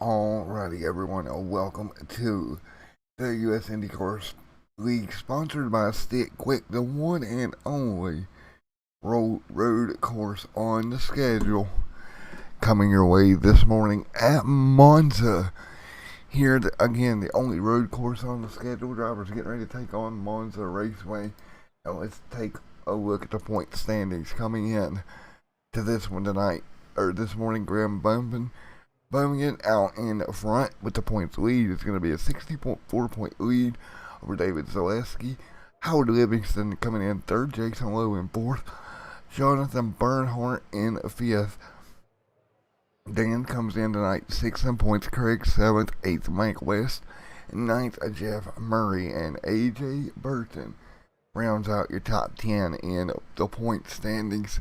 Alrighty, everyone, welcome to the U.S. IndyCar League, sponsored by stickquik, the one and only road course on the schedule. Coming your way this morning at Monza. Here, again, the only road course on the schedule. Drivers getting ready to take on Monza Raceway. Now let's take a look at the point standings coming in to this one tonight, or this morning. Graham Birmingham out in front with the points lead. It's going to be a 60.4 point lead over David Zaleski. Howard Livingston coming in third. Jason Lowe in fourth. Jonathan Bernhardt in fifth. Dan comes in tonight sixth in points. Craig seventh. Eighth Mike West. Ninth Jeff Murray. And AJ Burton rounds out your top 10 in the point standings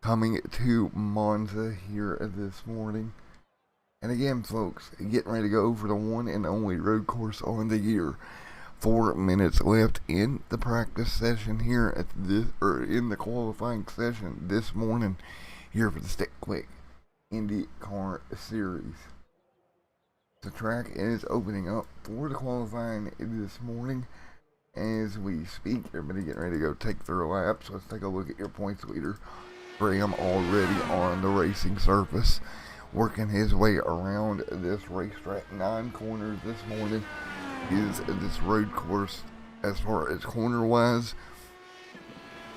coming to Monza here this morning. And again, folks, getting ready to go for the one and only road course on the year. 4 minutes left in the practice session here at this, or in the qualifying session this morning here for the stickquik IndyCar Series. The track is opening up for the qualifying this morning as we speak. Everybody getting ready to go take their laps. Let's take a look at your points leader. Graham already on the racing surface, working his way around this racetrack. 9 corners this morning is this road course. As far as corner wise,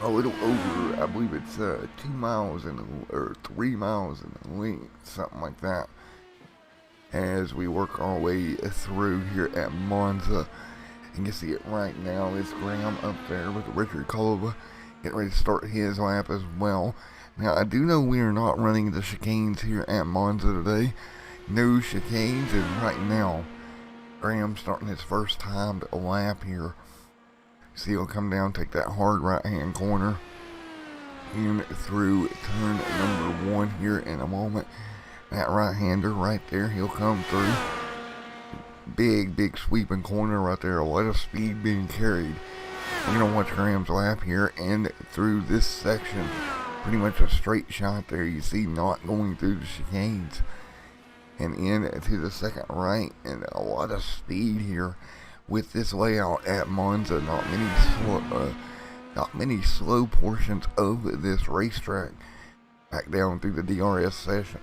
a little over, I believe it's 2 miles or 3 miles in length, something like that, as we work our way through here at Monza. And you see it right now, it's Graham up there with Richard Kolova getting ready to start his lap as well. Now, I do know we are not running the chicanes here at Monza today. No chicanes, and right now, Graham's starting his first timed lap here. See, he'll come down, take that hard right-hand corner, in through turn number 1 here in a moment. That right-hander right there, he'll come through. Big sweeping corner right there, a lot of speed being carried. We're going to watch Graham's lap here, and through this section, pretty much a straight shot there. You see, not going through the chicanes, and in to the second right, and a lot of speed here with this layout at Monza. Not many slow portions of this racetrack. Back down through the DRS session.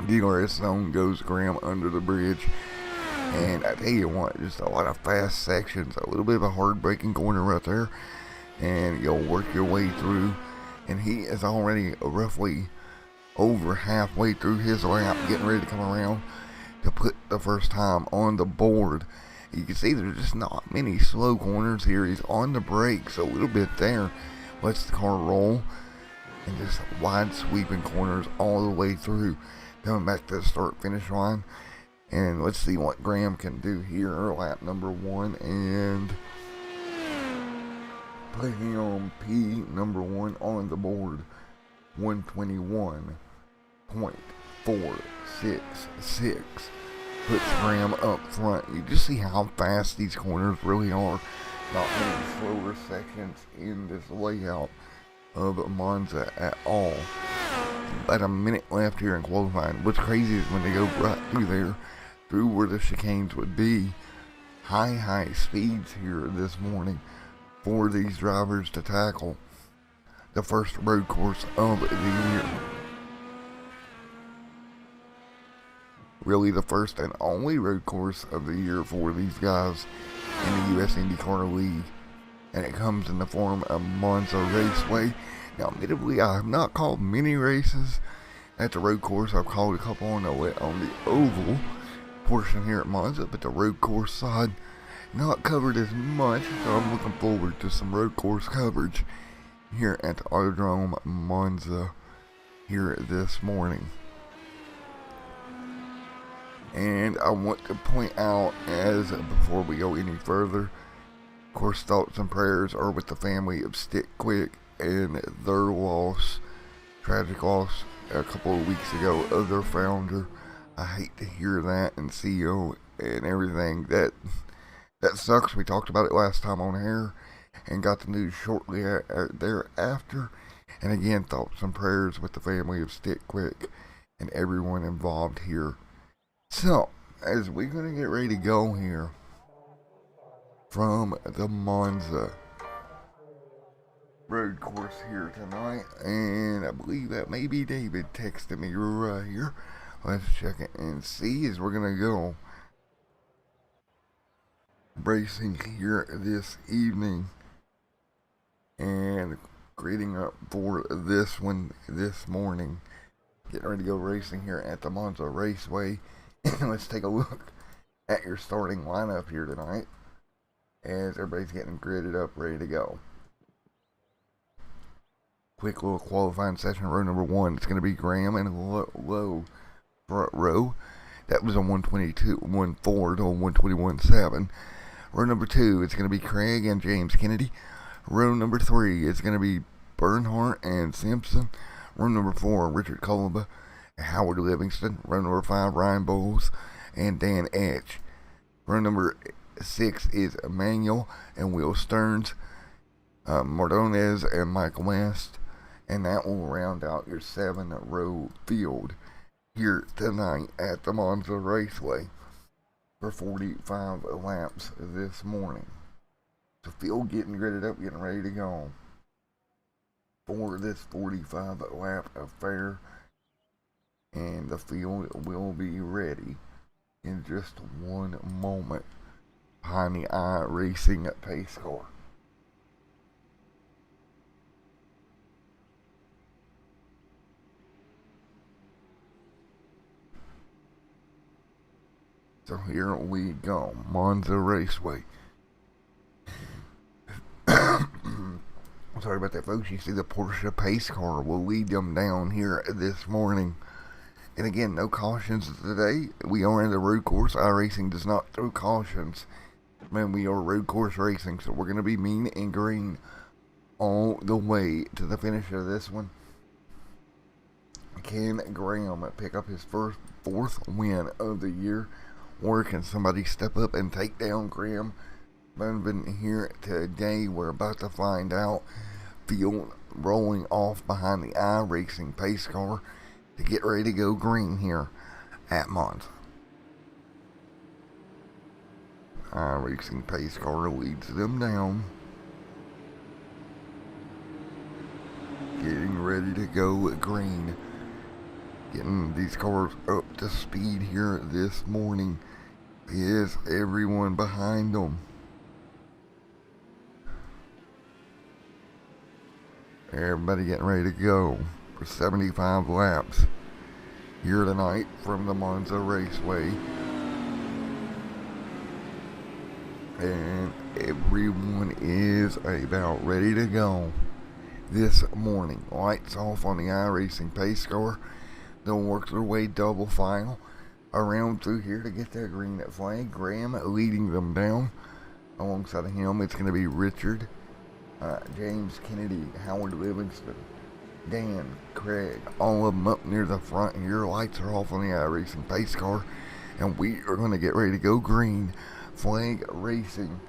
DRS zone goes Graham under the bridge. And I tell you what, just a lot of fast sections, a little bit of a hard braking corner right there, and you'll work your way through. And he is already roughly over halfway through his lap, getting ready to come around to put the first time on the board. You can see there's just not many slow corners here. He's on the brakes a little bit there, lets the car roll, and just wide sweeping corners all the way through, coming back to the start finish line. And let's see what Graham can do here. Lap number 1, and putting on P number 1 on the board. 121.466 puts Graham up front. You just see how fast these corners really are. Not many slower sections in this layout of Monza at all. About a minute left here in qualifying. What's crazy is when they go right through there, through where the chicanes would be. High speeds here this morning for these drivers to tackle the first road course of the year. Really the first and only road course of the year for these guys in the U.S. IndyCar League. And it comes in the form of Monza Raceway. Now, admittedly, I have not called many races at the road course. I've called a couple on the oval portion here at Monza, but the road course side not covered as much, so I'm looking forward to some road course coverage here at the Autodrome Monza here this morning. And I want to point out, as before we go any further, of course, thoughts and prayers are with the family of stickquik and their loss, tragic loss a couple of weeks ago of their founder. I hate to hear that, and CEO and everything. That sucks. We talked about it last time on air and got the news shortly thereafter. And again, thoughts and prayers with the family of stickquik and everyone involved here. So, as we're going to get ready to go here from the Monza road course here tonight, and I believe that maybe David texted me right here. Let's check it and see as we're going to go racing here this evening and grading up for this one this morning. Getting ready to go racing here at the Monza Raceway. Let's take a look at your starting lineup here tonight as everybody's getting gridded up, ready to go. Quick little qualifying session. Row number 1, it's going to be Graham and Low front row. That was a 122, 1.4 to a 121.7. Row number 2, it's going to be Craig and James Kennedy. Row number 3, it's going to be Bernhardt and Simpson. Row number 4, Richard Columba and Howard Livingston. Row number 5, Ryan Bowles and Dan Etch. Row number 6 is Emmanuel and Will Stearns, Martinez and Michael West. And that will round out your 7-row field here tonight at the Monza Raceway for 45 laps this morning. The field getting gridded up, getting ready to go for this 45 lap affair, and the field will be ready in just one moment behind the iRacing pace car. So here we go, Monza Raceway. Sorry about that, folks. You see the Porsche pace car will lead them down here this morning. And again, no cautions today. We are in the road course. iRacing does not throw cautions. Man, we are road course racing, so we're going to be mean and green all the way to the finish of this one. Can Graham pick up his fourth win of the year? Or can somebody step up and take down Graham Bunban here today? We're about to find out. Field rolling off behind the iRacing pace car to get ready to go green here at Monza. iRacing pace car leads them down. Getting ready to go green. Getting these cars up to speed here this morning. Is everyone behind them? Everybody getting ready to go for 75 laps here tonight from the Monza Raceway. And everyone is about ready to go this morning. Lights off on the iRacing pace car. They'll work their way double file around through here to get that green flag. Graham leading them down. Alongside of him, it's going to be Richard, James Kennedy, Howard Livingston, Dan, Craig, all of them up near the front here. Lights are off on the iRacing pace car, and we are going to get ready to go green flag racing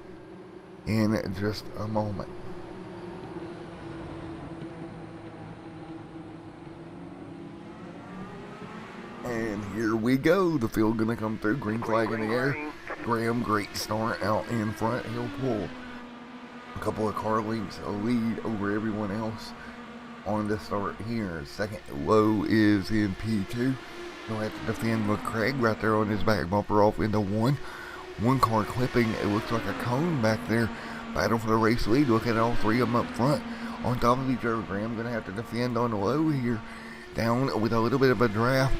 in just a moment. And here we go. The field gonna come through. Green flag in the air. Graham, great start out in front. He'll pull a couple of car lengths a lead over everyone else on the start here. Second Low is in P2. He'll have to defend with Craig right there on his back bumper off into one. One car clipping. It looks like a cone back there. Battle for the race lead. Look at all three of them up front. On top of each other. Graham gonna have to defend on the Low here. Down with a little bit of a draft.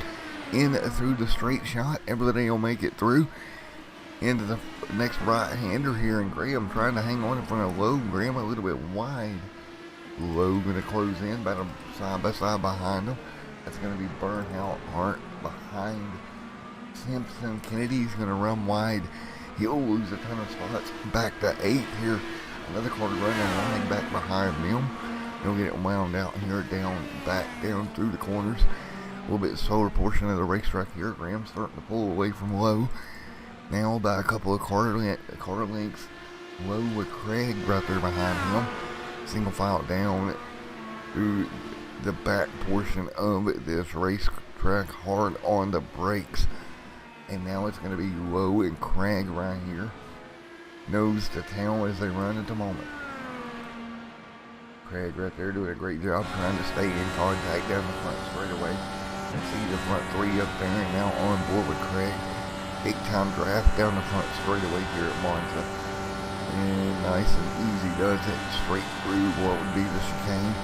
In through the straight shot. Everybody will make it through into the next right-hander here, and Graham trying to hang on in front of Lowe. Graham a little bit wide. Lowe going to close in, about him side by side behind him. That's going to be Bernhardt behind Simpson. Kennedy's going to run wide. He'll lose a ton of spots. Back to 8th here. Another car running line back behind them. He'll get it wound out here, back down through the corners. A little bit slower portion of the racetrack here. Graham starting to pull away from Lowe. Now by a couple of car lengths. Lowe with Craig right there behind him. Single file down through the back portion of this race racetrack, hard on the brakes. And now it's going to be Lowe and Craig right here. Nose to tail as they run at the moment. Craig right there doing a great job trying to stay in contact down the front straightaway. And see the front three up there and now on board with Craig. Big time draft down the front straightaway here at Monza. And nice and easy does it straight through what would be the chicane.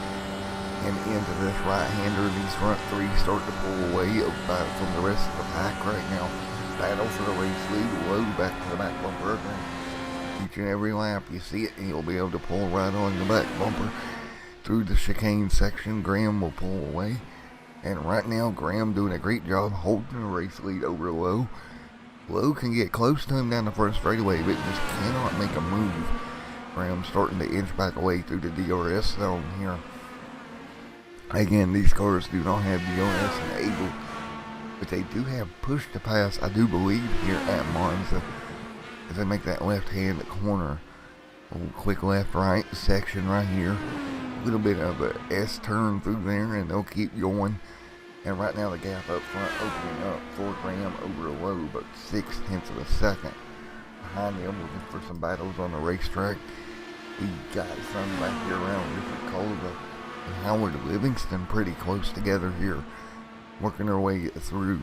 And into this right-hander. These front three start to pull away from the rest of the pack right now. Battle for the race lead. Low back to the back bumper again. Each and every lap you see it, and you'll be able to pull right on the back bumper through the chicane section. Graham will pull away, and right now Graham doing a great job holding the race lead over Lowe. Lowe can get close to him down the front straightaway, but just cannot make a move. Graham starting to inch back away through the DRS zone here. Again, these cars do not have DRS enabled, but they do have push to pass, I do believe, here at Monza. As they make that left-hand corner, a quick left-right section right here. A little bit of a S-turn through there, and they'll keep going. And right now the gap up front opening up for Graham over Lowe, but 0.6 of a second behind them, looking for some battles on the racetrack. We got some back here around Richard Culver and Howard Livingston pretty close together here, working their way through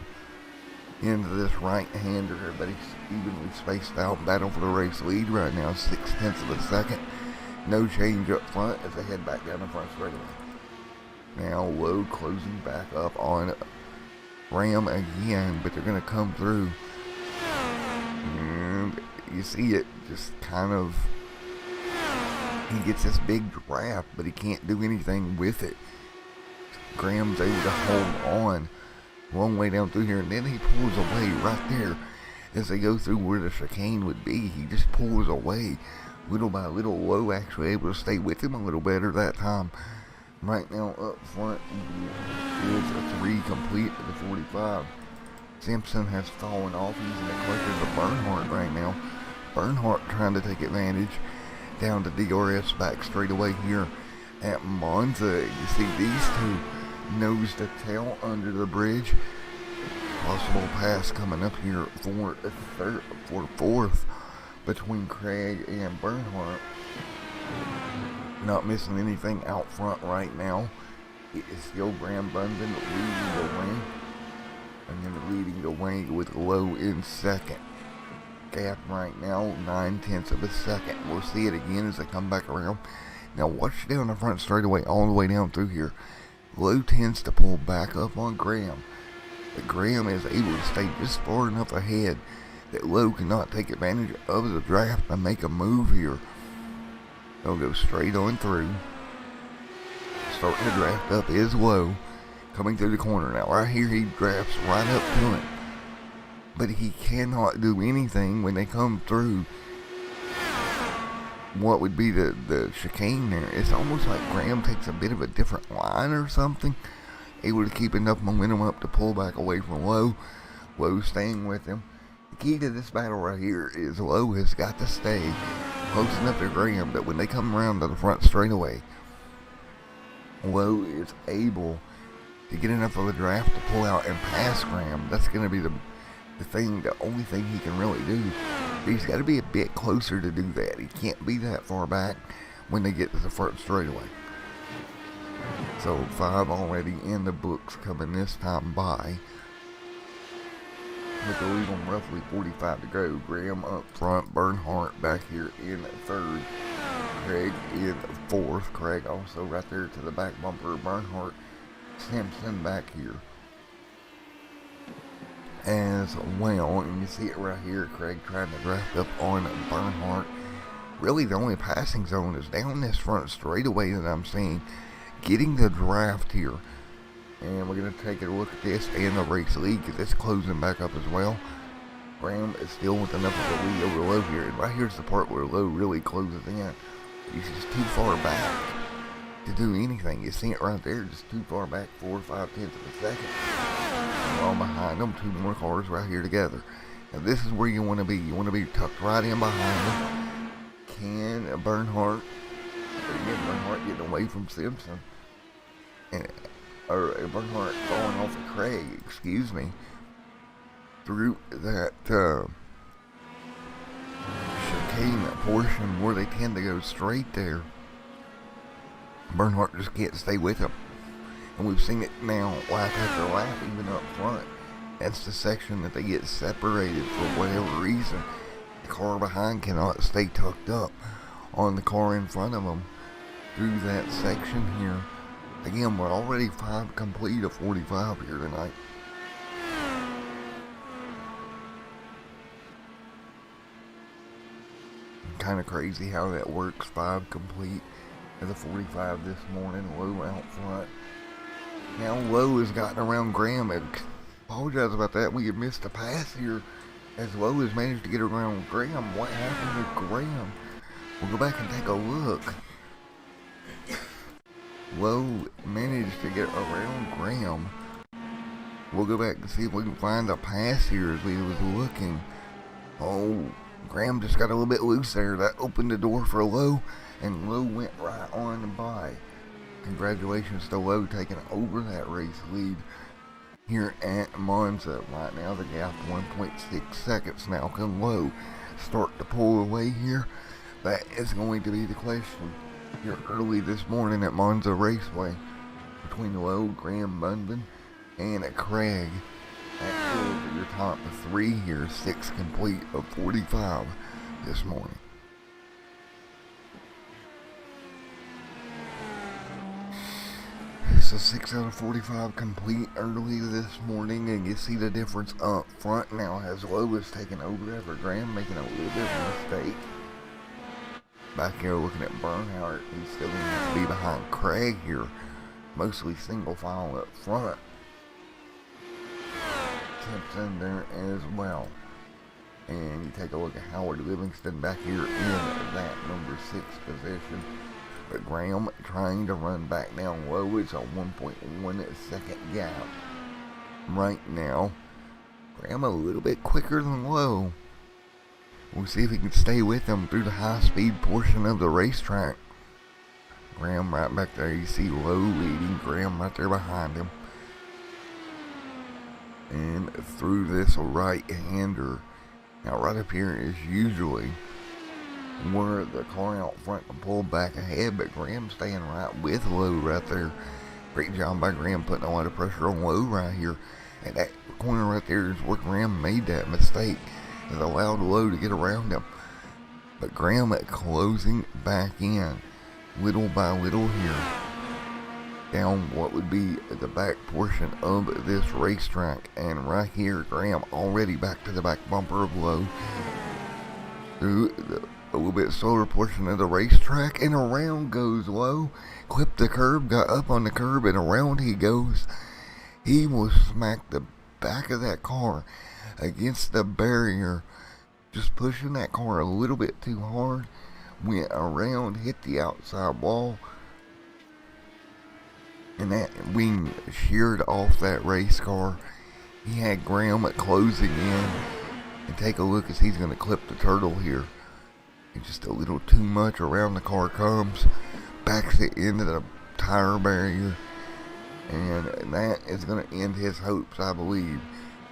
into this right-hander. Everybody's evenly spaced out. Battle for the race lead right now, 0.6 of a second. No change up front as they head back down the front straightaway. Now Lowe closing back up on Graham again, but they're going to come through. And you see it just kind of, he gets this big draft, but he can't do anything with it. Graham's able to hold on long way down through here, and then he pulls away right there as they go through where the chicane would be. He just pulls away little by little. Lowe actually able to stay with him a little better that time. Right now up front is a 3 complete to the 45. Simpson has fallen off. He's in the clutches of Bernhardt right now. Bernhardt trying to take advantage down to DRS back straight away here at Monza. You see these two nose to tail under the bridge. Possible pass coming up here for fourth between Craig and Bernhardt. Not missing anything out front right now. It is still Graham Bunton leading the way. And then leading the way with Lowe in second. Gap right now, 0.9 of a second. We'll see it again as they come back around. Now watch down the front straightaway all the way down through here. Lowe tends to pull back up on Graham, but Graham is able to stay just far enough ahead that Lowe cannot take advantage of the draft and make a move here. They'll go straight on through. Starting to draft up is Lowe, coming through the corner now. Right here he drafts right up to him, but he cannot do anything when they come through what would be the chicane there. It's almost like Graham takes a bit of a different line or something, able to keep enough momentum up to pull back away from Lowe. Lowe staying with him. The key to this battle right here is Lowe has got to stay close enough to Graham that when they come around to the front straightaway, Lowe is able to get enough of a draft to pull out and pass Graham. That's going to be the only thing he can really do. He's got to be a bit closer to do that. He can't be that far back when they get to the front straightaway. So 5 already in the books coming this time by. With the lead on roughly 45 to go. Graham up front, Bernhardt back here in third, Craig in fourth. Craig also right there to the back bumper. Bernhardt, Simpson back here as well, and you see it right here. Craig trying to draft up on Bernhardt. Really the only passing zone is down this front straightaway that I'm seeing, getting the draft here. And we're going to take a look at this and the race lead because it's closing back up as well. Graham is still with enough of a lead over Lowe here, and right here's the part where Lowe really closes in. He's just too far back to do anything. You see it right there, just too far back, 4 or 5 tenths of a second. All behind them, 2 more cars right here together. Now this is where you want to be. You want to be tucked right in behind them. Can Bernhardt getting away from Simpson, and Bernhardt going off of Craig, through that chicane portion where they tend to go straight there. Bernhardt just can't stay with him. And we've seen it now lap after lap, even up front. That's the section that they get separated for whatever reason. The car behind cannot stay tucked up on the car in front of them through that section here. Again, we're already 5 complete of 45 here tonight. Kind of crazy how that works. 5 complete of the 45 this morning. Lowe out front. Now Lowe has gotten around Graham. I apologize about that. We have missed a pass here as Lowe has managed to get around Graham. What happened with Graham? We'll go back and take a look. Lowe managed to get around Graham. We'll go back and see if we can find a pass here as we was looking. Oh, Graham just got a little bit loose there. That opened the door for Lowe, and Lowe went right on by. Congratulations to Lowe taking over that race lead here at Monza. Right now the gap 1.6 seconds. Now can Lowe start to pull away here? That is going to be the question here early this morning at Monza Raceway between Lowe, Graham, Bunban, and Craig. That is your top 3 here, 6 complete of 45 this morning. So 6 out of 45 complete early this morning, and you see the difference up front now as Lowe is taking over after Graham making a little bit of a mistake. Back here looking at Bernhardt, he's still going to be behind Craig here, mostly single file up front. Tips in there as well. And you take a look at Howard Livingston back here in that number 6 position. But Graham trying to run back down low. It's a 1.1 second gap right now. Graham a little bit quicker than Lowe. We'll see if he can stay with him through the high speed portion of the racetrack. Graham right back there. You see Lowe leading, Graham right there behind him. And through this right-hander. Now right up here is usually where the car out front can pull back ahead, but Graham staying right with Lowe right there. Great job by Graham putting a lot of pressure on Lowe right here. And that corner right there is where Graham made that mistake. It allowed Lowe to get around him. But Graham closing back in little by little here down what would be the back portion of this racetrack. And right here, Graham already back to the back bumper of Lowe through a little bit slower portion of the racetrack, and around goes Lowe. Clipped the curb, got up on the curb, and around he goes. He will smack the back of that car against the barrier, just pushing that car a little bit too hard. Went around, hit the outside wall, and that wing sheared off that race car. He had Graham closing in, and take a look as he's going to clip the turtle here. And just a little too much around the car comes, backs it into the tire barrier, and that is going to end his hopes, I believe,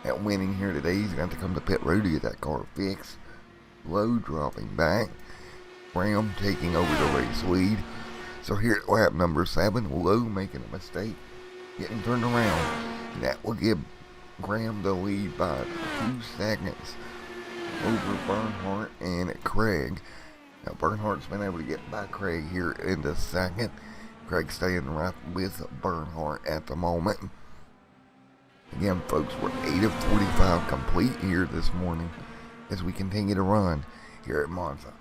at winning here today. He's going to come to pit road to get that car fixed. Lowe dropping back, Graham taking over the race lead. So here at lap number 7, Lowe making a mistake, getting turned around, and that will give Graham the lead by 2 seconds over Bernhardt and Craig. Now Bernhardt's been able to get by Craig here in the second. Craig staying right with Bernhardt at the moment. Again, folks, we're 8 of 45 complete here this morning as we continue to run here at Monza.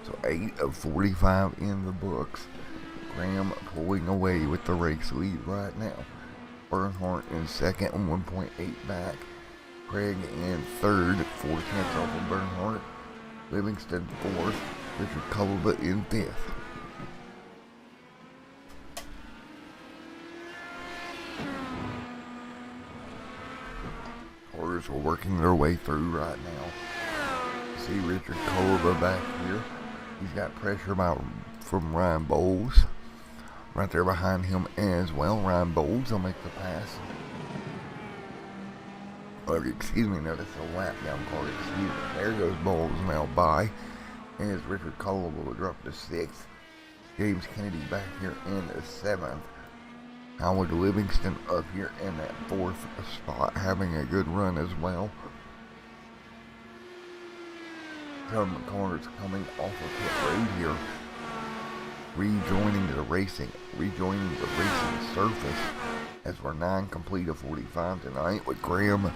So 8 of 45 in the books. Graham pulling away with the race lead right now. Bernhardt in second, 1.8 back. Craig in third, 4 tenths off of Bernhardt. Livingston fourth. Richard Culver in fifth. Cars are working their way through right now. See Richard Culver back here. He's got pressure from Ryan Bowles. Right there behind him as well. Ryan Bowles will make the pass. Or, excuse me, no, that's a lap down call. Excuse me. There goes Bowles now by. As Richard Culver will drop to 6th. James Kennedy back here in the 7th. Howard Livingston up here in that 4th spot, having a good run as well. Tom McConnell's coming off of pit road here, rejoining the racing surface, as we're 9 complete of 45 tonight, with Graham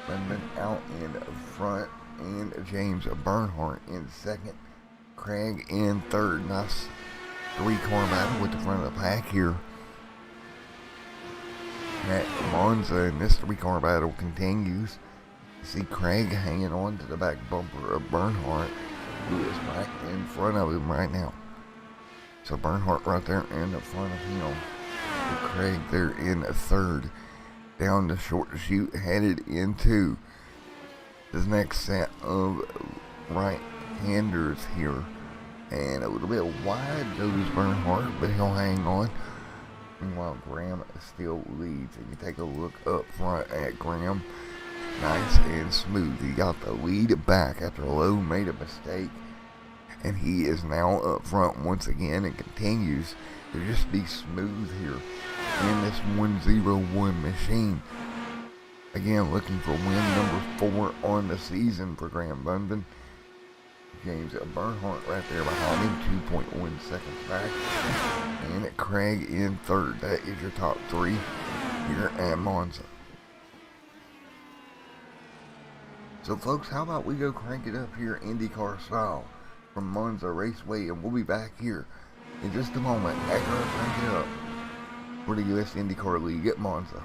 Bundman out in front and James Bernhardt in 2nd. Craig in 3rd. Nice 3-car battle with the front of the pack here at Monza, and this 3-car battle continues. You see Craig hanging on to the back bumper of Bernhardt, who is right in front of him right now. So Bernhardt right there in the front of him, with Craig there in 3rd. Down the short chute, headed into this next set of right-handers here. And a little bit wide goes Bernhardt, but he'll hang on. Meanwhile, Graham still leads. And you take a look up front at Graham. Nice and smooth. He got the lead back after Lowe made a mistake. And he is now up front once again and continues to just be smooth here in this 101 machine. Again, looking for win number 4 on the season for Graham Bundman. James Bernhardt right there behind him, 2.1 seconds back. And Craig in 3rd. That is your top 3 here at Monza. So folks, how about we go crank it up here IndyCar style from Monza Raceway, and we'll be back here in just a moment after I crank it up for the US IndyCar League at Monza.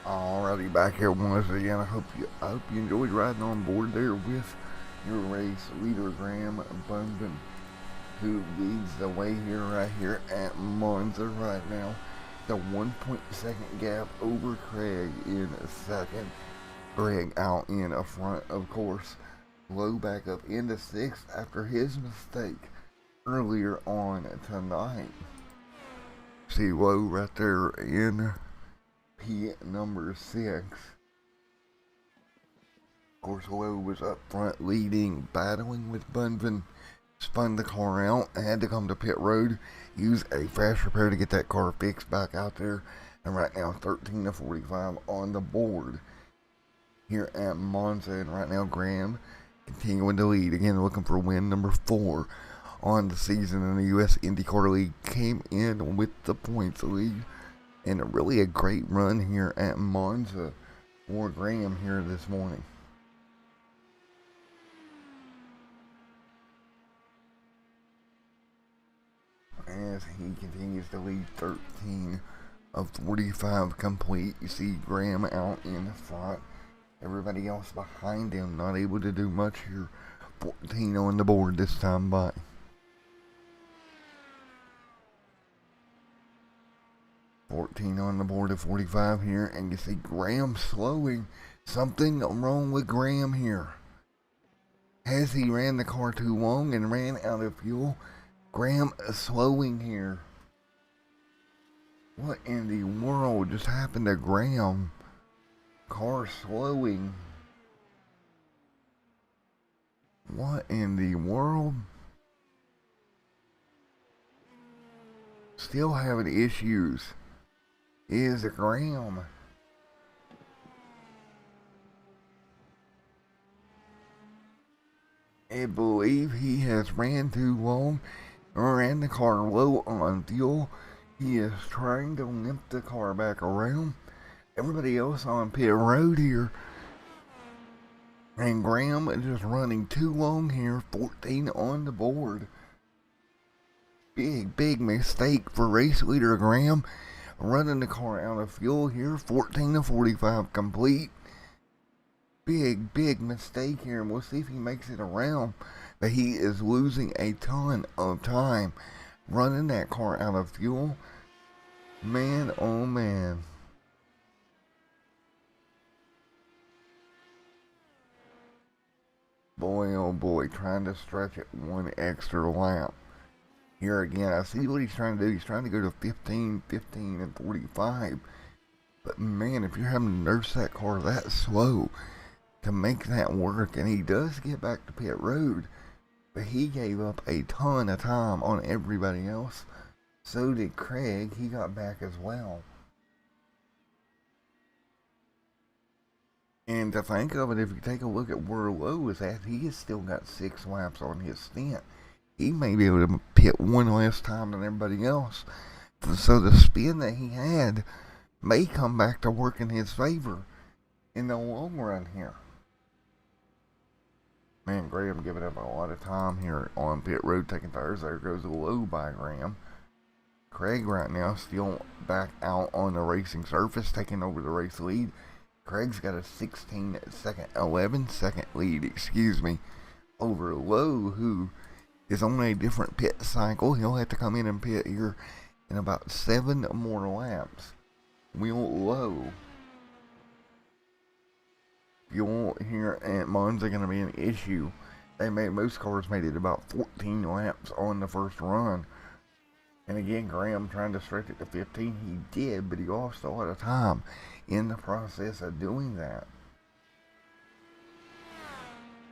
Alrighty, back here once again. I hope you enjoyed riding on board there with your race leader Graham Bunban, who leads the way here right here at Monza right now. The 1.2 gap over Craig in second. Greg out in front, of course. Low back up into sixth after his mistake earlier on tonight. See Low right there in P number 6. Of course, Lowe was up front leading, battling with Bunvan. Spun the car out, had to come to pit road, use a fast repair to get that car fixed back out there. And right now, 13-45 on the board here at Monza. And right now, Graham continuing to lead. Again, looking for win number 4 on the season in the U.S. IndyCar League. Came in with the points lead. And really a great run here at Monza for Graham here this morning. As he continues to lead 13 of 45 complete. You see Graham out in front. Everybody else behind him not able to do much here. 14 on the board this time by. On the board at 45 here, and you see Graham slowing. Something wrong with Graham here. Has he ran the car too long and ran out of fuel? Graham slowing here. What in the world just happened to Graham? Car slowing. What in the world? Still having issues. Is Graham. I believe he has ran too long or ran the car low on fuel. He is trying to limp the car back around. Everybody else on pit road here. And Graham is just running too long here. 14 on the board. Big mistake for race leader Graham. Running the car out of fuel here. 14-45 complete. Big mistake here. And we'll see if he makes it around. But he is losing a ton of time running that car out of fuel. Man, oh man. Boy, oh boy, trying to stretch it one extra lap. Here again, I see what he's trying to do. He's trying to go to 15, and 45. But man, if you're having to nurse that car that slow to make that work, and he does get back to pit road, but he gave up a ton of time on everybody else. So did Craig. He got back as well. And to think of it, if you take a look at where Lowe is at, he has still got 6 laps on his stint. He may be able to pit one less time than everybody else. So the spin that he had may come back to work in his favor in the long run here. Man, Graham giving up a lot of time here on pit road, taking tires. There goes Lowe by Graham. Craig right now still back out on the racing surface, taking over the race lead. Craig's got a 11 second lead, over Lowe, who is on a different pit cycle. He'll have to come in and pit here in about 7 more laps. Will Lowe. Fuel here at Monza going to be an issue. Most cars made it about 14 laps on the first run. And again, Graham trying to stretch it to 15. He did, but he lost a lot of time in the process of doing that.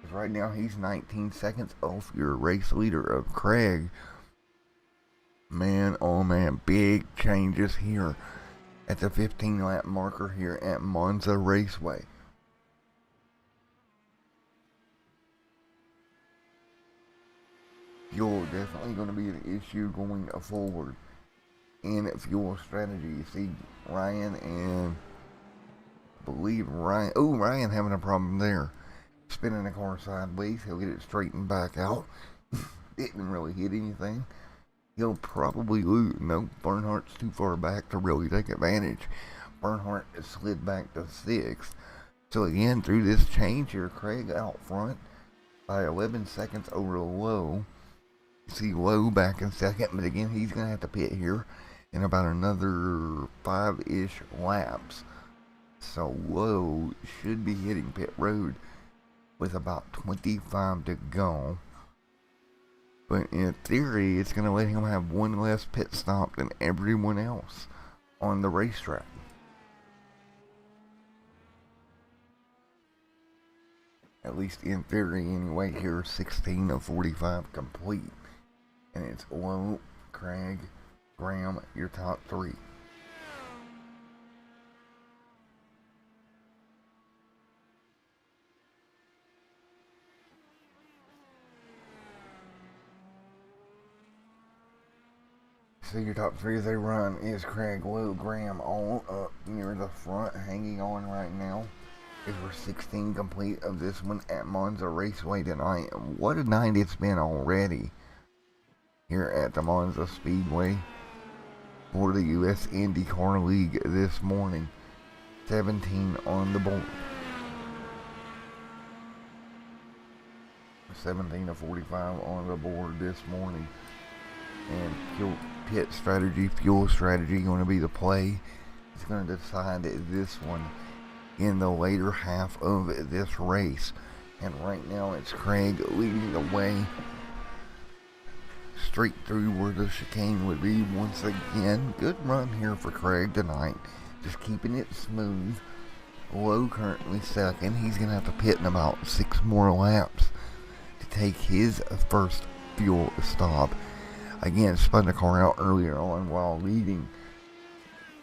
Because right now he's 19 seconds off your race leader of Craig. Man, oh man, big changes here at the 15 lap marker here at Monza Raceway. Fuel definitely going to be an issue going forward in fuel strategy. You see Ryan and Ryan having a problem there. Spinning the car sideways. He'll get it straightened back out. Didn't really hit anything. He'll probably lose. No, Bernhardt's too far back to really take advantage. Bernhardt slid back to 6th. So again, through this change here, Craig out front by 11 seconds over Lowe. See Lowe back in 2nd, but again, he's going to have to pit here in about another 5-ish laps. So Lowe should be hitting pit road with about 25 to go. But in theory, it's going to let him have one less pit stop than everyone else on the racetrack. At least in theory anyway. Here, 16 of 45 complete. And it's Lowe, Craig, Graham, your top 3. So your top 3 as they run is Craig, Lowe, Graham, all up near the front, hanging on right now. Is we're 16 complete of this one at Monza Raceway tonight. And what a night it's been already here at the Monza Speedway for the U.S. IndyCar League this morning. 17 on the board. 17 of 45 on the board this morning. And pit strategy, fuel strategy going to be the play. It's going to decide this one in the later half of this race. And right now it's Craig leading the way straight through where the chicane would be once again. Good run here for Craig tonight. Just keeping it smooth. Lowe currently 2nd. He's going to have to pit in about 6 more laps to take his first fuel stop. Again, spun the car out earlier on while leading.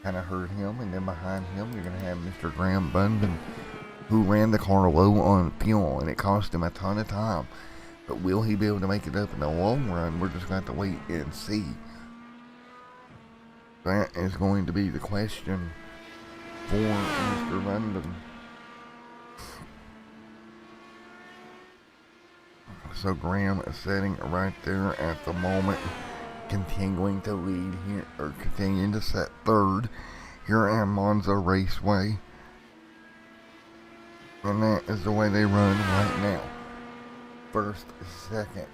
Kind of hurt him, and then behind him you're going to have Mr. Graham Bunban, who ran the car low on fuel, and it cost him a ton of time. But will he be able to make it up in the long run? We're just going to have to wait and see. That is going to be the question for Mr. Bunban. So Graham is sitting right there at the moment, continuing to lead here, or continuing to set 3rd here at Monza Raceway. And that is the way they run right now. 1st, 2nd,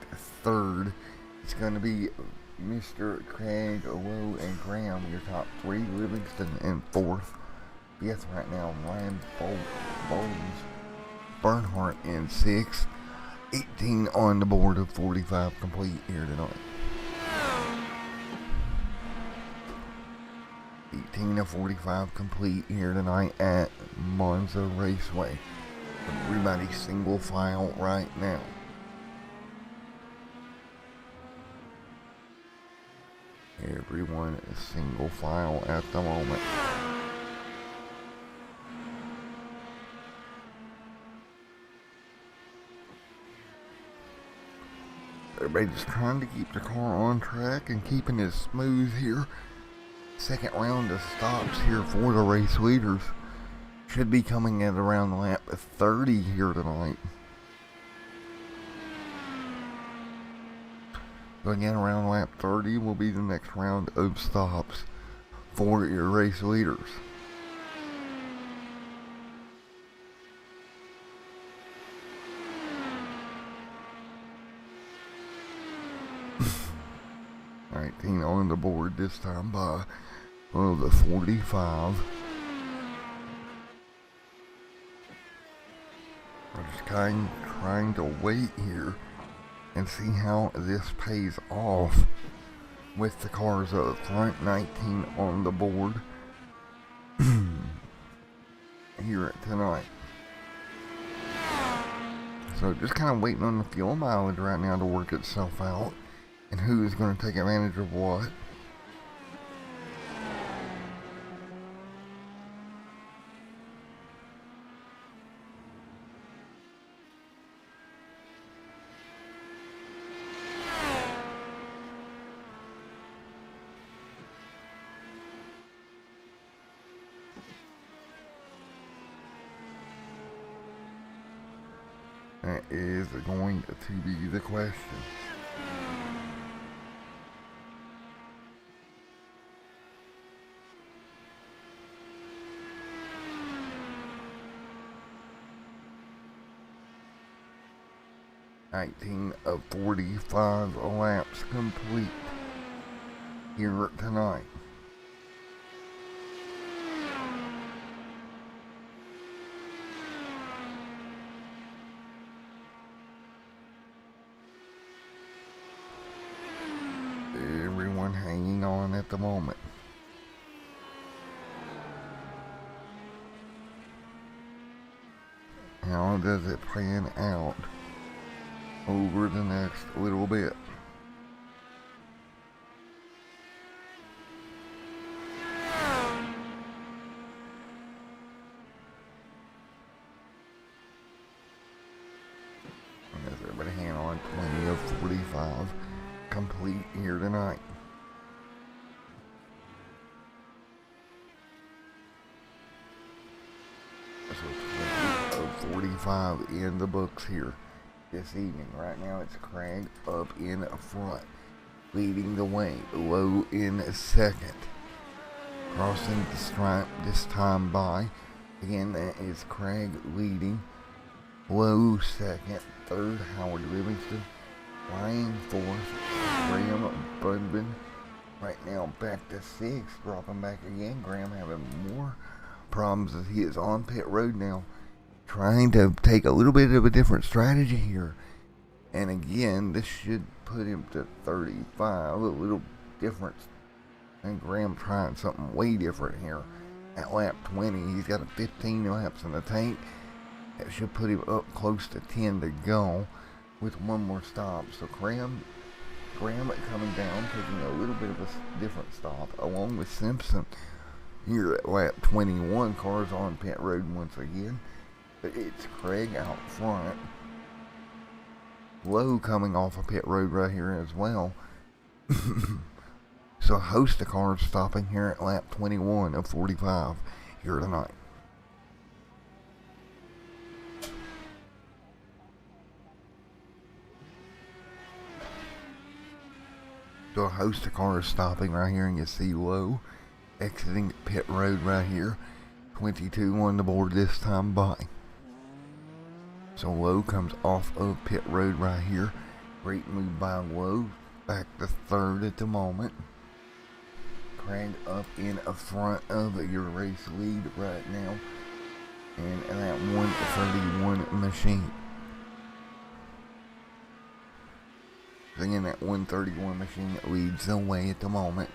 3rd. It's going to be Mr. Craig, Lowe, and Graham, your top 3. Livingston in 4th. 5th right now, Ryan Bowles. Bernhardt in 6th. 18 on the board of 45 complete here tonight. 18 of 45 complete here tonight at Monza Raceway. Everybody single file right now. Everyone is single file at the moment. Everybody just trying to keep the car on track and keeping it smooth here. 2nd round of stops here for the race leaders. Should be coming at around lap 30 here tonight. So again, around lap 30 will be the next round of stops for your race leaders. On the board this time by the 45. I'm just trying to wait here and see how this pays off with the cars up front. 19 on the board here tonight. So just kind of waiting on the fuel mileage right now to work itself out. And who is going to take advantage of what? That is going to be the question. 19 of 45 laps complete here tonight. Everyone hanging on at the moment. How does it plan out over the next little bit? As everybody hang on, 20 of 45 complete here tonight. So 20 of 45 in the books here this evening. Right now it's Craig up in front, leading the way. Low in second. Crossing the stripe this time by. Again, that is Craig leading. Low second. Third, Howard Livingston. Ryan fourth. Graham Bunbin right now back to sixth. Dropping back again. Graham having more problems as he is on pit road now. Trying to take a little bit of a different strategy here. And again, this should put him to 35. A little difference. And Graham trying something way different here. At lap 20, he's got 15 laps in the tank. That should put him up close to 10 to go with one more stop. So Graham coming down, taking a little bit of a different stop, along with Simpson here at lap 21. Cars on pit road once again. But it's Craig out front. Low coming off of pit road right here as well. So a host of cars stopping here at lap 21 of 45 here tonight. So a host of cars stopping right here, and you see Low exiting pit road right here. 22 on the board this time by. So Low comes off of pit road right here. Great move by Low. Back to third at the moment. Craig up in front of your race lead right now. And that 131 machine. Again, that 131 machine leads the way at the moment.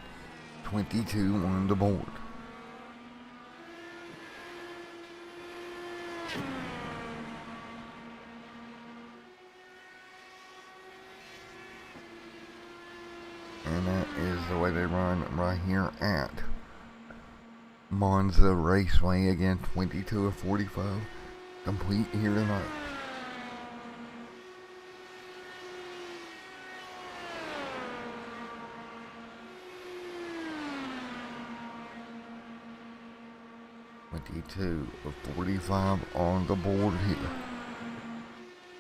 22 on the board. And that is the way they run right here at Monza Raceway. Again, 22 of 45 complete here tonight. Of 45 on the board here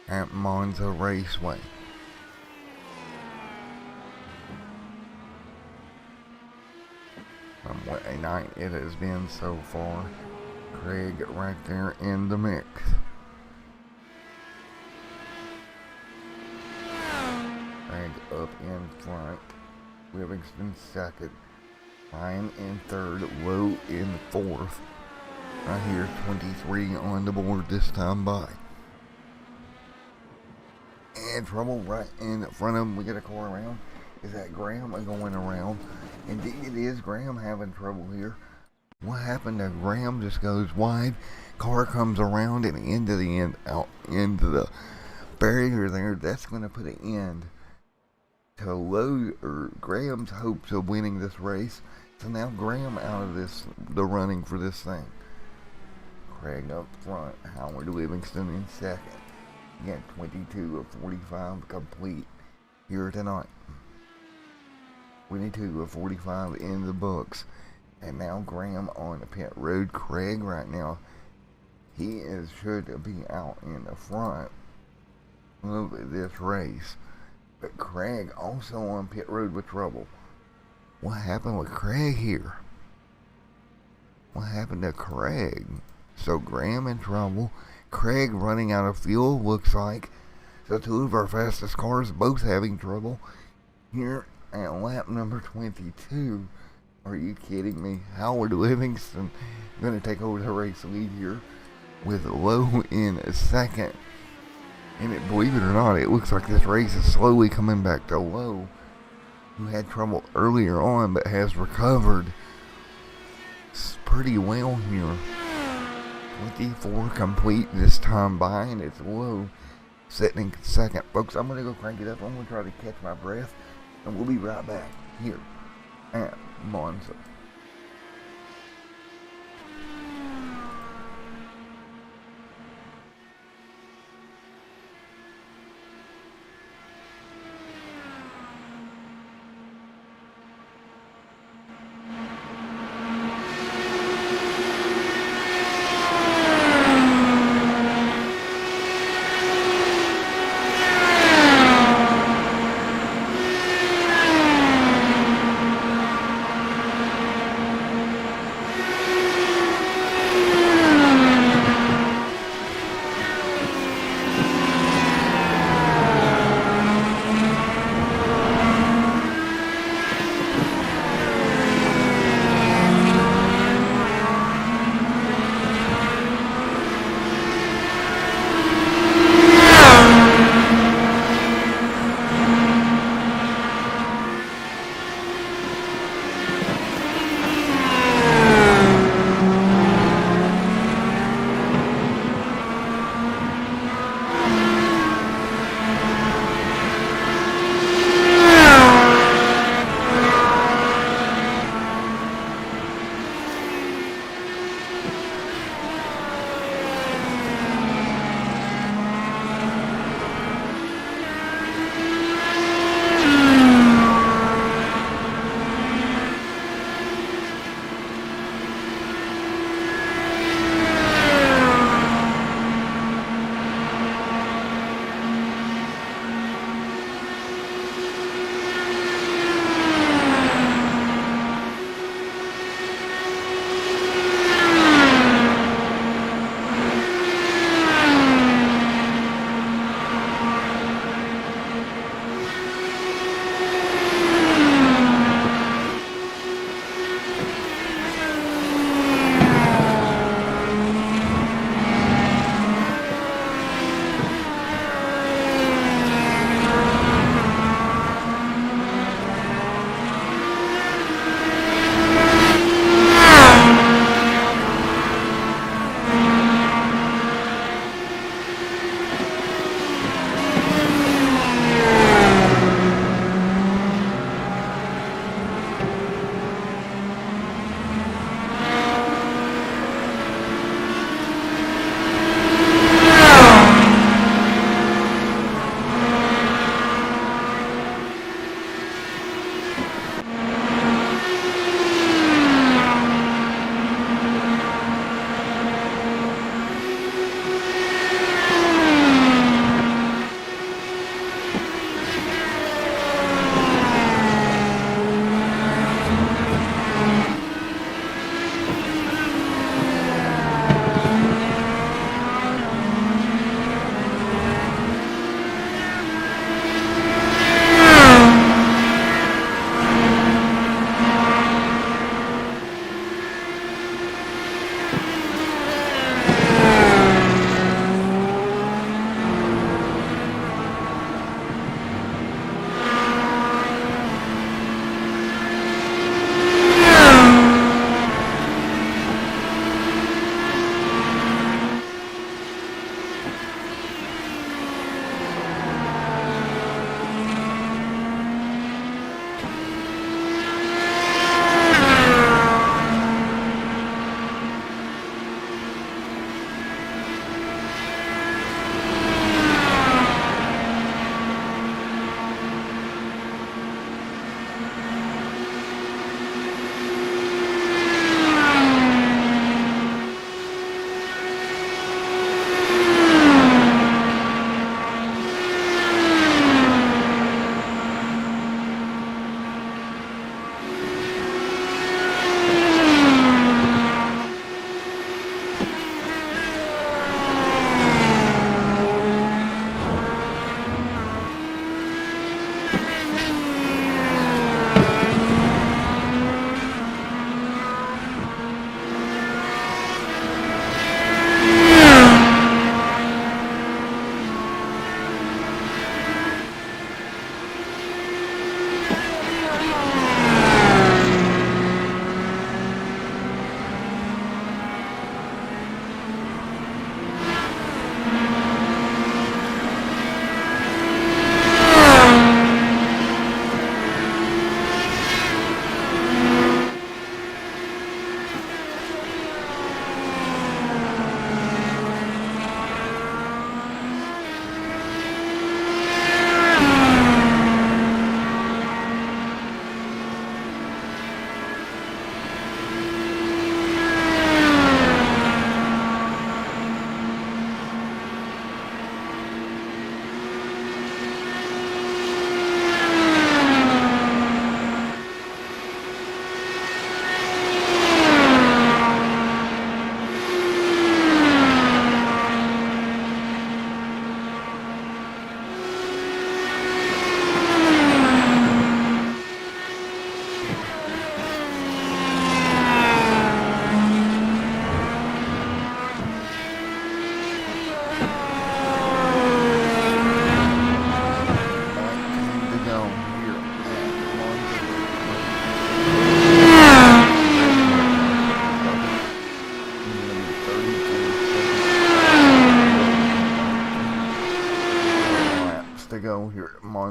at Monza Raceway. What a night it has been so far. Craig right there in the mix. Craig up in front. Livingston second. Ryan in third. Low in fourth. Right here, 23 on the board this time by. And trouble right in front of him. We get a car around. Is that Graham going around? Indeed it is. Graham having trouble here. What happened to Graham? Just goes wide. Car comes around and out into the barrier there. That's going to put an end to Graham's hopes of winning this race. So now Graham out of the running for this thing. Craig up front. Howard Livingston in second. Again, 22 of 45 complete here tonight. 22 of 45 in the books. And now Graham on the pit road. Craig right now, he should be out in the front of this race. But Craig also on pit road with trouble. What happened with Craig here? What happened to Craig? So Graham in trouble. Craig running out of fuel, looks like. So two of our fastest cars both having trouble here at lap number 22. Are you kidding me? Howard Livingston going to take over the race lead here with Lowe in second. And believe it or not, it looks like this race is slowly coming back to Lowe, who had trouble earlier on but has recovered pretty well here. 24 complete this time by, and it's Lowe sitting in second. Folks, I'm going to go crank it up. I'm going to try to catch my breath, and we'll be right back here at Monza.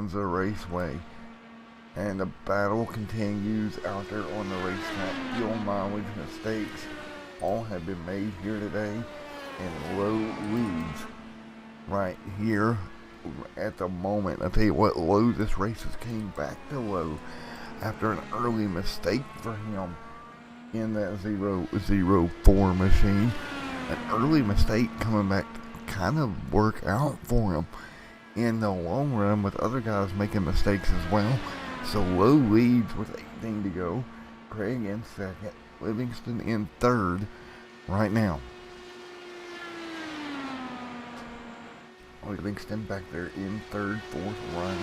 Monza Raceway. And the battle continues out there on the racetrack. Fuel mileage mistakes all have been made here today, and low leads right here at the moment. I tell you what, low, this race came back to low after an early mistake for him in that 004 machine. An early mistake coming back to kind of work out for him in the long run, with other guys making mistakes as well. So low leads with 18 to go. Craig in second, Livingston in third right now. Livingston back there in third, fourth run.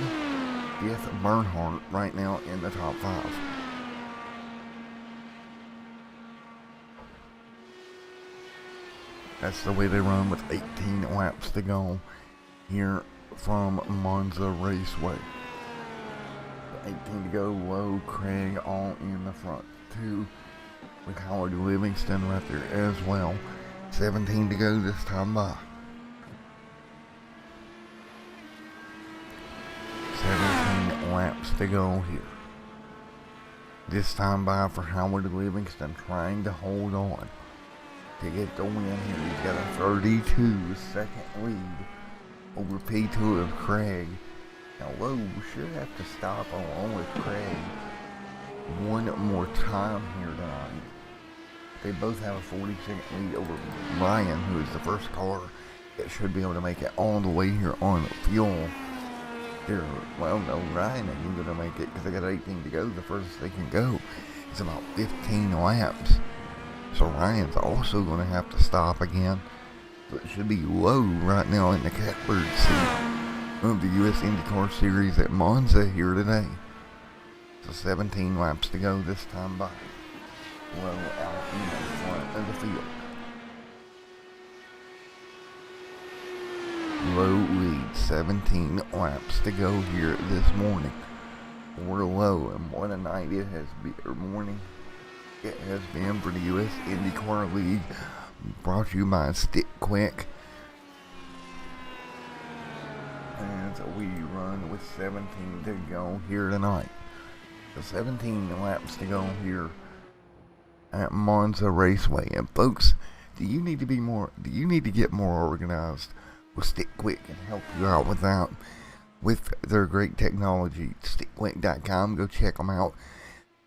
Fifth, Bernhardt right now in the top five. That's the way they run with 18 laps to go here from Monza Raceway. 18 to go, low, Craig all in the front. Two with Howard Livingston right there as well. 17 to go this time by. 17 laps to go here. This time by for Howard Livingston, trying to hold on to get the win here. He's got a 32-second lead over P2 of Craig. Now Lowe should have to stop along with Craig one more time here tonight. They both have a 40-second lead over Ryan, who is the first car that should be able to make it all the way here on fuel. Here, well, no, Ryan ain't going to make it because they got 18 to go. The furthest they can go is about 15 laps. So Ryan's also going to have to stop again. So it should be Lowe right now in the catbird seat of the U.S. IndyCar Series at Monza here today. So 17 laps to go this time by. Lowe out in the front of the field. Lowe leads, 17 laps to go here this morning. We're Lowe, and what a night it has been, or morning it has been for the U.S. IndyCar League. Brought to you by stickquik. And we run with 17 to go here tonight. So 17 laps to go here at Monza Raceway. And folks, do you need to get more organized? Well, stickquik can help you out with that, with their great technology. Stickquik.com, go check them out.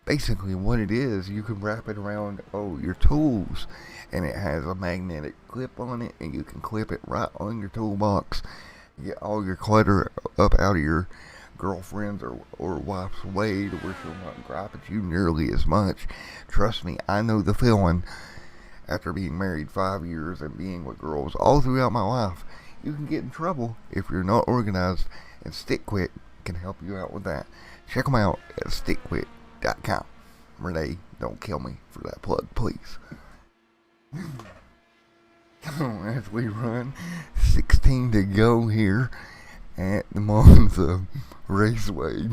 Basically what it is, you can wrap it around your tools, and it has a magnetic clip on it, and you can clip it right on your toolbox. Get all your clutter up out of your girlfriend's or wife's way to where she'll not gripe at you nearly as much. Trust me, I know the feeling. After being married 5 years and being with girls all throughout my life, you can get in trouble if you're not organized, and stickquik can help you out with that. Check them out at stickquik.com. Renee, don't kill me for that plug, please. Come on, as we run 16 to go here at the Monza Raceway.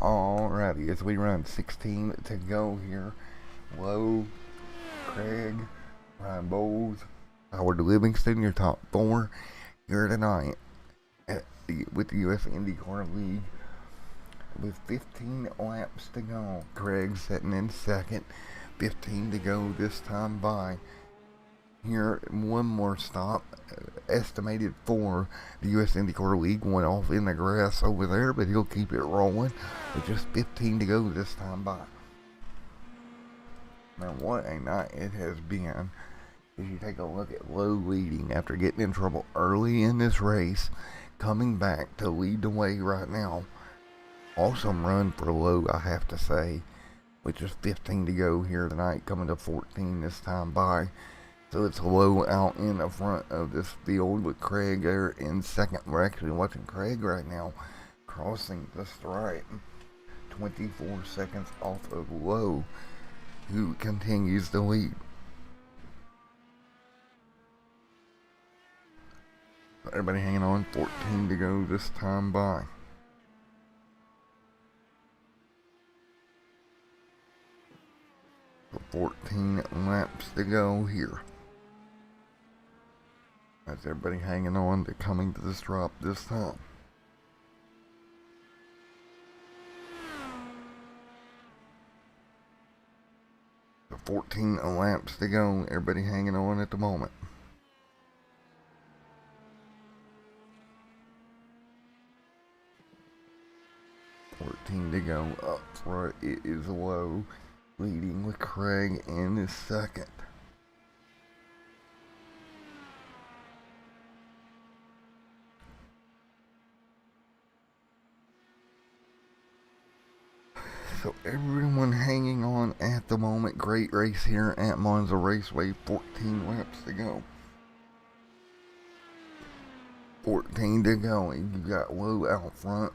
Alrighty, as we run 16 to go here. Lowe, Craig, Ryan Bowles, Howard Livingston, your top four here tonight with the U.S. IndyCar League with 15 laps to go. Craig sitting in second, 15 to go this time by. Here, one more stop, estimated for the U.S. IndyCar League. Went off in the grass over there, but he'll keep it rolling with just 15 to go this time by. Now, what a night it has been As you take a look at Lowe leading after getting in trouble early in this race, coming back to lead the way right now. Awesome run for Lowe, I have to say, which is 15 to go here tonight, coming to 14 this time by. So it's Lowe out in the front of this field with Craig there in second. We're actually watching Craig right now crossing the stripe, 24 seconds off of Lowe, who continues to lead. Everybody hanging on, 14 to go this time by. So 14 laps to go here. That's everybody hanging on to coming to this drop this time. So 14 laps to go, everybody hanging on at the moment. To go up front. It is Lowe leading with Craig in his second. So everyone hanging on at the moment. Great race here at Monza Raceway. 14 laps to go. 14 to go, and you got Lowe out front.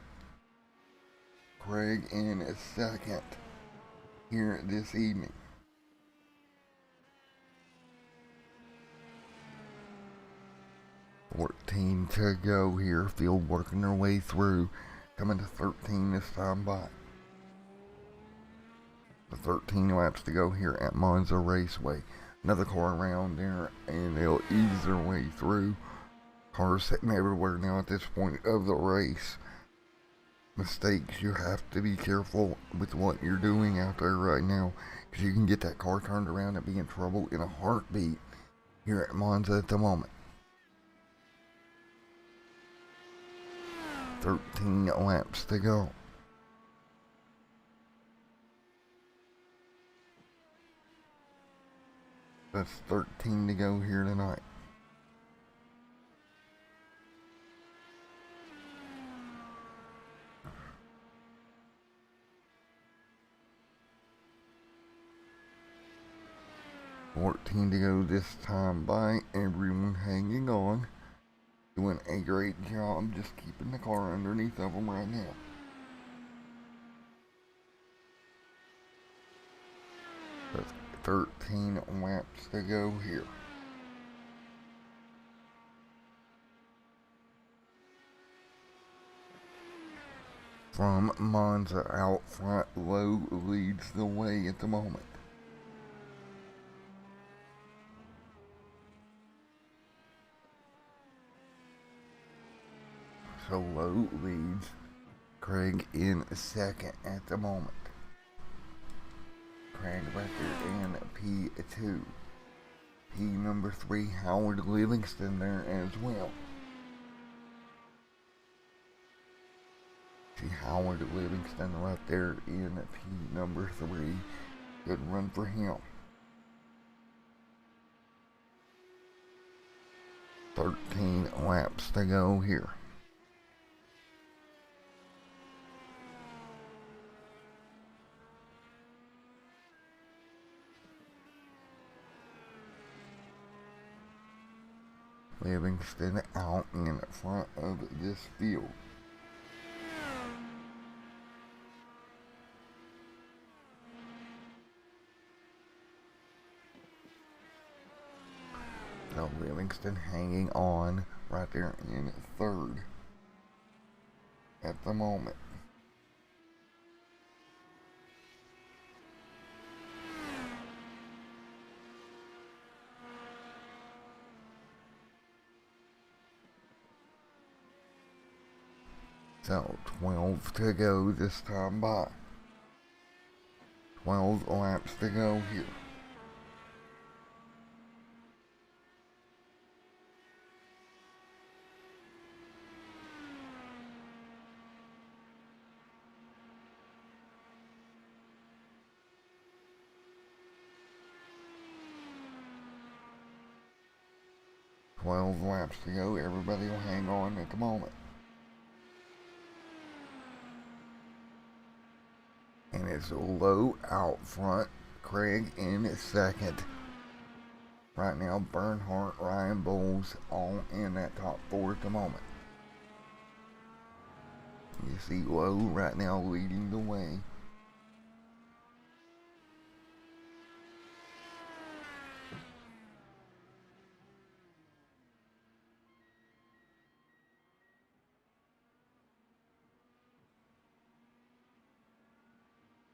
Craig in his second here this evening. $14 to go here. Field working their way through. Coming to 13 this time by. The 13 laps to go here at Monza Raceway. Another car around there, and they'll ease their way through. Cars sitting everywhere now at this point of the race. Mistakes, you have to be careful with what you're doing out there right now, because you can get that car turned around and be in trouble in a heartbeat here at Monza at the moment. 13 laps to go. That's 13 to go here tonight. $14 to go this time by. Everyone hanging on. Doing a great job just keeping the car underneath of them right now. That's 13 laps to go here. From Monza out front, Lowe leads the way at the moment. So Lowe leads. Craig in second at the moment. Craig right there in P2. P number 3, Howard Livingston there as well. See Howard Livingston right there in P number 3. Good run for him. 13 laps to go here. Livingston out in front of this field. So Livingston hanging on right there in third at the moment. So 12 to go this time by. 12 laps to go here. 12 laps to go. Everybody will hang on at the moment. And it's low out front. Craig in second. Right now, Bernhardt, Ryan Bowles all in that top four at the moment. You see Lowe right now leading the way.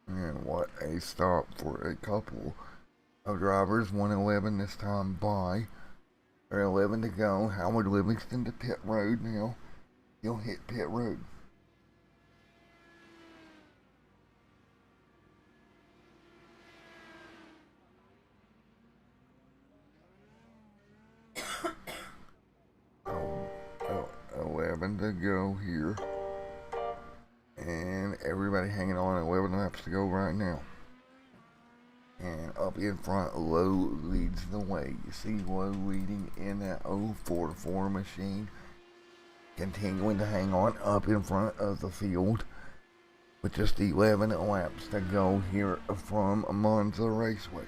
And what a stop for a couple of drivers. 111 this time by. Or 11 to go. Howard Livingston to pit road now. He'll hit pit road. Oh, 11 to go here. And everybody hanging on. 11 laps to go right now. And up in front, Lowe leads the way. You see Lowe leading in that 044 machine. Continuing to hang on up in front of the field. With just 11 laps to go here from Monza Raceway.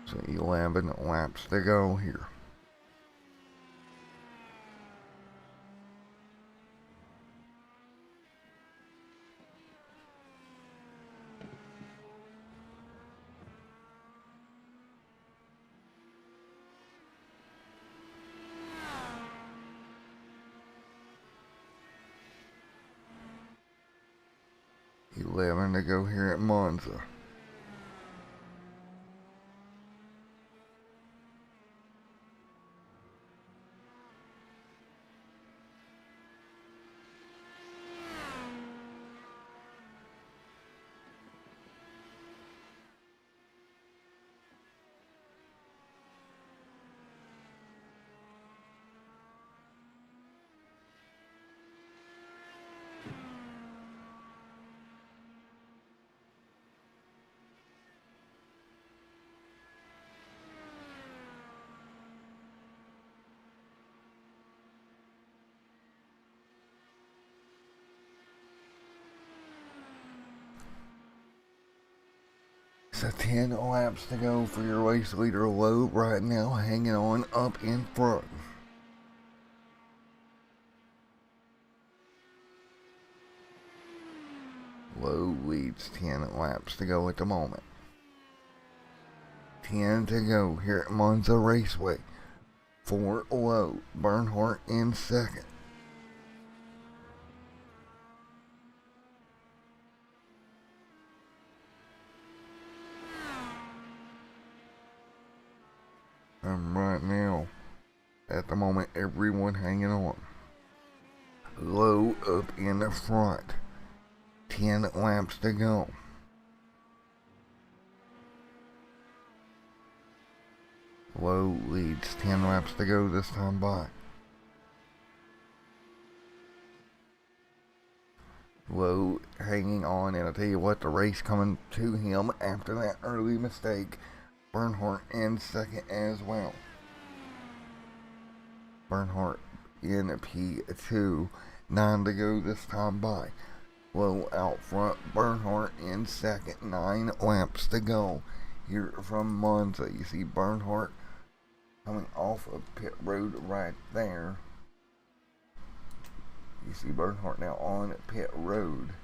So 11 laps to go here. $11 to go here at Monza. So 10 laps to go for your race leader Lowe right now, hanging on up in front. Lowe leads 10 laps to go at the moment. 10 to go here at Monza Raceway for Lowe. Bernhardt in second. And right now, at the moment, everyone hanging on. Lowe up in the front. 10 laps to go. Lowe leads 10 laps to go this time by. Lowe hanging on, and I'll tell you what, the race coming to him after that early mistake. Bernhardt in second as well. Bernhardt in P2. 9 to go this time by. Lowe out front. Bernhardt in second. 9 laps to go here from Monza. You see Bernhardt coming off of pit road right there. You see Bernhardt now on pit road.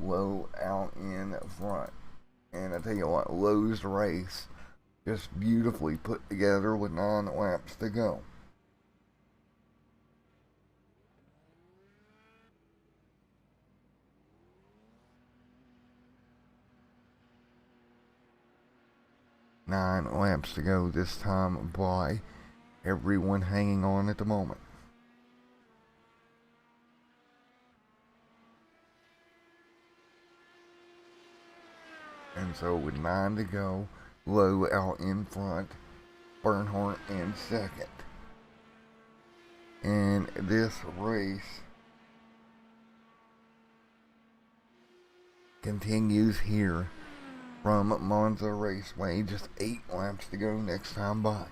Lowe out in front. And I tell you what, Lowe's race just beautifully put together with 9 laps to go. Nine laps to go this time by. Everyone hanging on at the moment. And so with 9 to go, Lowe out in front, Bernhardt in second. And this race continues here from Monza Raceway. Just 8 laps to go next time by.